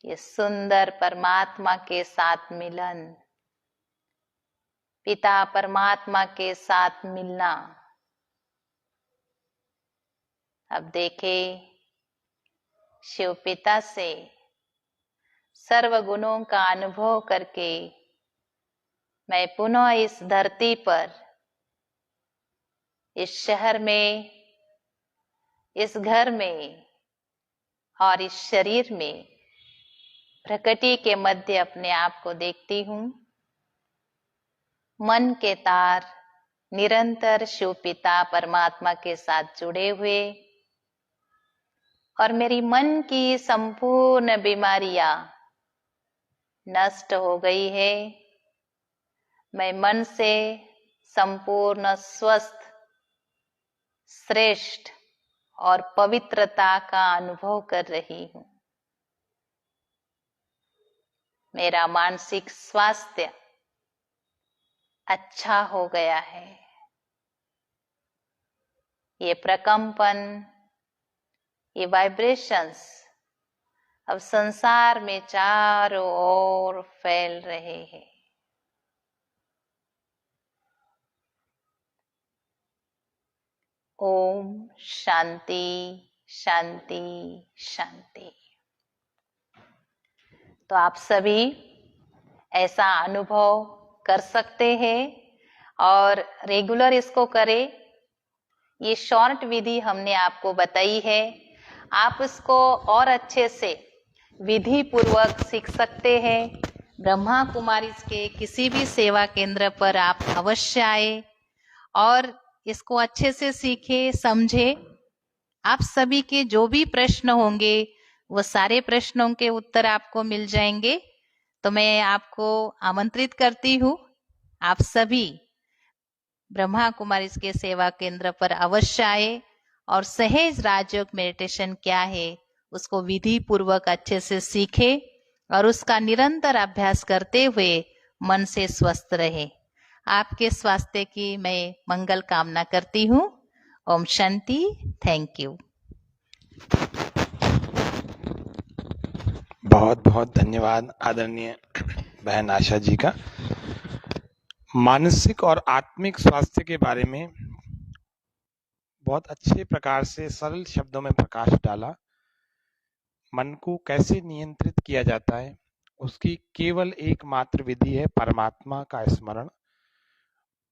ये सुंदर परमात्मा के साथ मिलन, पिता परमात्मा के साथ मिलना। अब देखें, शिव पिता से सर्व गुणों का अनुभव करके मैं पुनः इस धरती पर, इस शहर में, इस घर में और इस शरीर में प्रकृति के मध्य अपने आप को देखती हूँ। मन के तार निरंतर शिव पिता परमात्मा के साथ जुड़े हुए और मेरी मन की संपूर्ण बीमारियां नष्ट हो गई है। मैं मन से संपूर्ण स्वस्थ, श्रेष्ठ और पवित्रता का अनुभव कर रही हूं। मेरा मानसिक स्वास्थ्य अच्छा हो गया है। ये प्रकंपन, ये वाइब्रेशंस अब संसार में चारों ओर फैल रहे हैं। ओम शांति शांति शांति। तो आप सभी ऐसा अनुभव कर सकते हैं और रेगुलर इसको करें। ये शॉर्ट विधि हमने आपको बताई है, आप इसको और अच्छे से विधि पूर्वक सीख सकते हैं। ब्रह्मा कुमारी के किसी भी सेवा केंद्र पर आप अवश्य आए और इसको अच्छे से सीखे, समझे। आप सभी के जो भी प्रश्न होंगे वो सारे प्रश्नों के उत्तर आपको मिल जाएंगे। तो मैं आपको आमंत्रित करती हूँ, आप सभी ब्रह्मा कुमारी के सेवा केंद्र पर अवश्य आए और सहज राजयोग मेडिटेशन क्या है उसको विधि पूर्वक अच्छे से सीखे और उसका निरंतर अभ्यास करते हुए मन से स्वस्थ रहे। आपके स्वास्थ्य की मैं मंगल कामना करती हूँ। ओम शांति। Thank you. बहुत बहुत धन्यवाद आदरणीय बहन आशा जी का। मानसिक और आत्मिक स्वास्थ्य के बारे में बहुत अच्छे प्रकार से सरल शब्दों में प्रकाश डाला। मन को कैसे नियंत्रित किया जाता है उसकी केवल एकमात्र विधि है परमात्मा का स्मरण।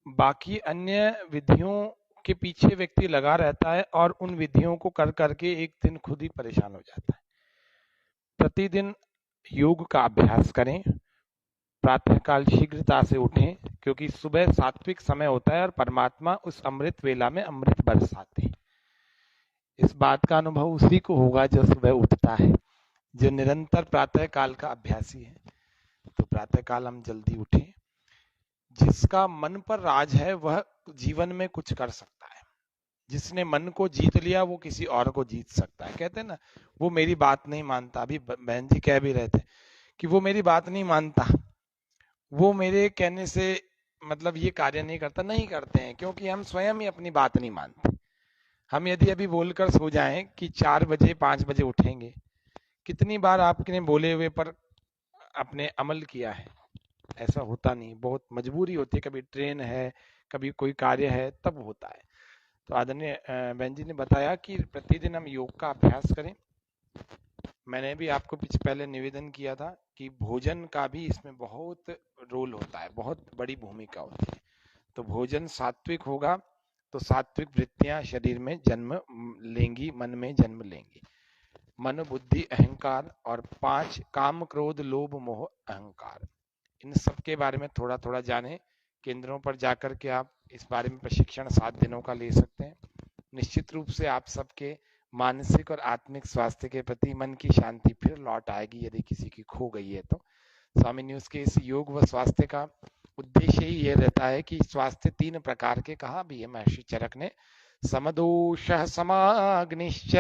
बाकी अन्य विधियों के पीछे व्यक्ति लगा रहता है और उन विधियों को कर करके एक दिन खुद ही परेशान हो जाता है। प्रतिदिन योग का अभ्यास करें, प्रातःकाल शीघ्रता से उठें क्योंकि सुबह सात्विक समय होता है और परमात्मा उस अमृत वेला में अमृत बरसाते हैं। इस बात का अनुभव उसी को होगा जो सुबह उठता है, जो निरंतर प्रातःकाल का अभ्यासी है। तो प्रातःकाल हम जल्दी उठें। जिसका मन पर राज है वह जीवन में कुछ कर सकता है। जिसने मन को जीत लिया वो किसी और को जीत सकता है। कहते हैं ना, वो मेरी बात नहीं मानता। अभी बहन जी कह भी रहे थे कि वो मेरी बात नहीं मानता, वो मेरे कहने से मतलब ये कार्य नहीं करता। नहीं करते हैं क्योंकि हम स्वयं ही अपनी बात नहीं मानते। हम यदि अभी बोलकर सो जाएं कि 4 बजे 5 बजे उठेंगे, कितनी बार आपने बोले हुए पर अपने अमल किया है? ऐसा होता नहीं। बहुत मजबूरी होती है, कभी ट्रेन है, कभी कोई कार्य है, तब होता है। तो आदरणीय बहन जी ने बताया कि प्रतिदिन हम योग का अभ्यास करें। मैंने भी आपको पहले निवेदन किया था कि भोजन का भी इसमें बहुत रोल होता है, बहुत बड़ी भूमिका होती है। तो भोजन सात्विक होगा तो सात्विक वृत्तियां शरीर में जन्म लेंगी, मन में जन्म लेंगी। मन, बुद्धि, अहंकार और 5 काम, क्रोध, लोभ, मोह, अहंकार, इन सब के बारे में थोड़ा थोड़ा जानें। केंद्रों पर जाकर के आप इस बारे में प्रशिक्षण 7 दिनों का ले सकते हैं। निश्चित रूप से आप सबके मानसिक और आत्मिक स्वास्थ्य के प्रति मन की शांति फिर लौट आएगी यदि किसी की खो गई है तो। स्वामी न्यूज के इस योग व स्वास्थ्य का उद्देश्य ही ये रहता है कि स्वास्थ्य 3 प्रकार के कहा भी है महर्षि चरक ने। समदोषः समाग्निश्च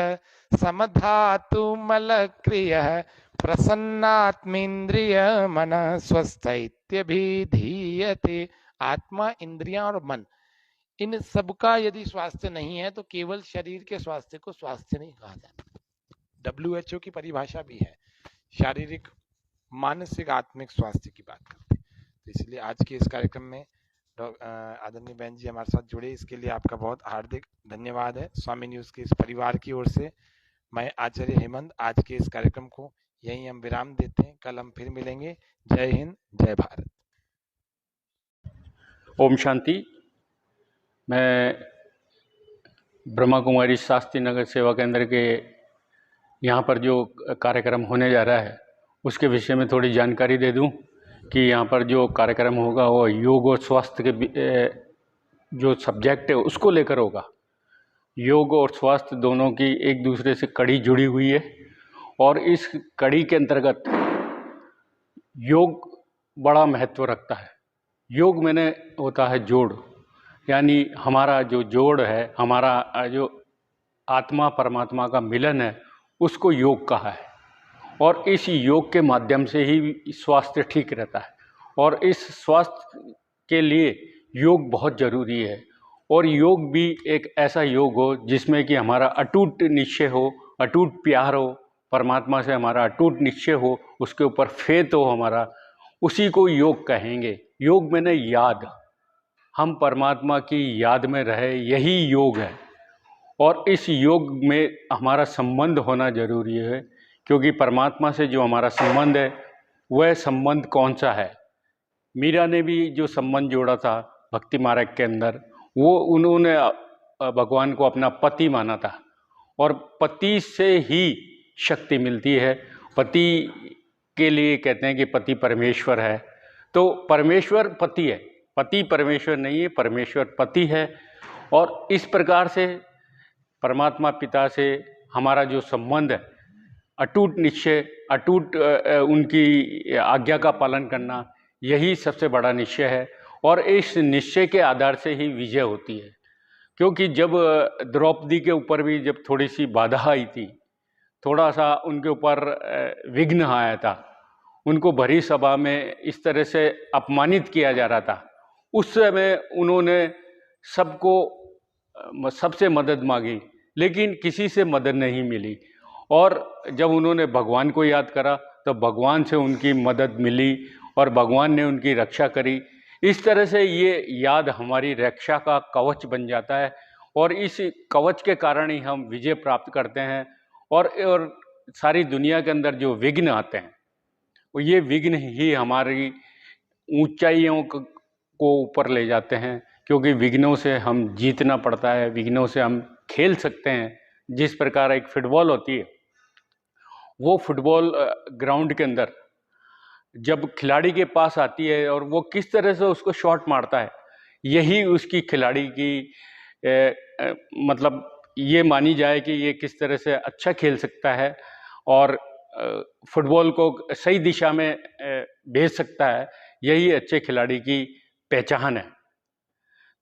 समधातु मलक्रियः प्रसन्नात्मेन्द्रिय मन स्वस्थ इत्यभिधीयते। आत्मा, इंद्रियां और मन, इन सबका यदि स्वास्थ्य नहीं है तो केवल शरीर के स्वास्थ्य को स्वास्थ्य नहीं कहा जाता। WHO की परिभाषा भी है, शारीरिक, मानसिक, आत्मिक स्वास्थ्य की बात करते हैं। तो इसलिए आज के इस कार्यक्रम में आदरणीय बहन जी हमारे साथ जुड़े, इसके लिए आपका बहुत हार्दिक धन्यवाद है। स्वामी न्यूज के इस परिवार की ओर से मैं आचार्य हेमंत आज के इस कार्यक्रम को यहीं हम विराम देते हैं। कल हम फिर मिलेंगे। जय हिंद, जय भारत। ओम शांति। मैं ब्रह्मा कुमारी शास्त्री नगर सेवा केंद्र के यहाँ पर जो कार्यक्रम होने जा रहा है उसके विषय में थोड़ी जानकारी दे दूं कि यहाँ पर जो कार्यक्रम होगा वो योग और स्वास्थ्य के जो सब्जेक्ट है उसको लेकर होगा। योग और स्वास्थ्य दोनों की एक दूसरे से कड़ी जुड़ी हुई है और इस कड़ी के अंतर्गत योग बड़ा महत्व रखता है। योग मैंने होता है जोड़, यानी हमारा जो जोड़ है, हमारा जो आत्मा परमात्मा का मिलन है, उसको योग कहा है। और इस योग के माध्यम से ही स्वास्थ्य ठीक रहता है और इस स्वास्थ्य के लिए योग बहुत ज़रूरी है। और योग भी एक ऐसा योग हो जिसमें कि हमारा अटूट निश्चय हो, अटूट प्यार हो, परमात्मा से हमारा अटूट निश्चय हो, उसके ऊपर फेथ हो हमारा, उसी को योग कहेंगे। योग मैंने याद, हम परमात्मा की याद में रहे, यही योग है। और इस योग में हमारा संबंध होना जरूरी है, क्योंकि परमात्मा से जो हमारा संबंध है वह संबंध कौन सा है। मीरा ने भी जो संबंध जोड़ा था भक्ति मार्ग के अंदर, वो उन्होंने भगवान को अपना पति माना था और पति से ही शक्ति मिलती है। पति के लिए कहते हैं कि पति परमेश्वर है, तो परमेश्वर पति है, पति परमेश्वर नहीं है, परमेश्वर पति है। और इस प्रकार से परमात्मा पिता से हमारा जो संबंध है, अटूट निश्चय, अटूट उनकी आज्ञा का पालन करना, यही सबसे बड़ा निश्चय है। और इस निश्चय के आधार से ही विजय होती है। क्योंकि जब द्रौपदी के ऊपर भी जब थोड़ी सी बाधा आई थी, थोड़ा सा उनके ऊपर विघ्न आया था, उनको भरी सभा में इस तरह से अपमानित किया जा रहा था, उस समय उन्होंने सबसे मदद मांगी, लेकिन किसी से मदद नहीं मिली। और जब उन्होंने भगवान को याद करा तो भगवान से उनकी मदद मिली और भगवान ने उनकी रक्षा करी। इस तरह से ये याद हमारी रक्षा का कवच बन जाता है और इस कवच के कारण ही हम विजय प्राप्त करते हैं। और सारी दुनिया के अंदर जो विघ्न आते हैं, ये विघ्न ही हमारी ऊंचाइयों को ऊपर ले जाते हैं, क्योंकि विघ्नों से हम जीतना पड़ता है, विघ्नों से हम खेल सकते हैं। जिस प्रकार एक फुटबॉल होती है, वो फुटबॉल ग्राउंड के अंदर जब खिलाड़ी के पास आती है और वो किस तरह से उसको शॉट मारता है, यही उसकी खिलाड़ी की मतलब ये मानी जाए कि ये किस तरह से अच्छा खेल सकता है और फुटबॉल को सही दिशा में भेज सकता है, यही अच्छे खिलाड़ी की पहचान है।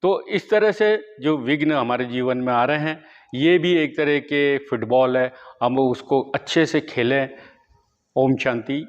तो इस तरह से जो विघ्न हमारे जीवन में आ रहे हैं, ये भी एक तरह के फुटबॉल है, हम उसको अच्छे से खेलें। ओम शांति।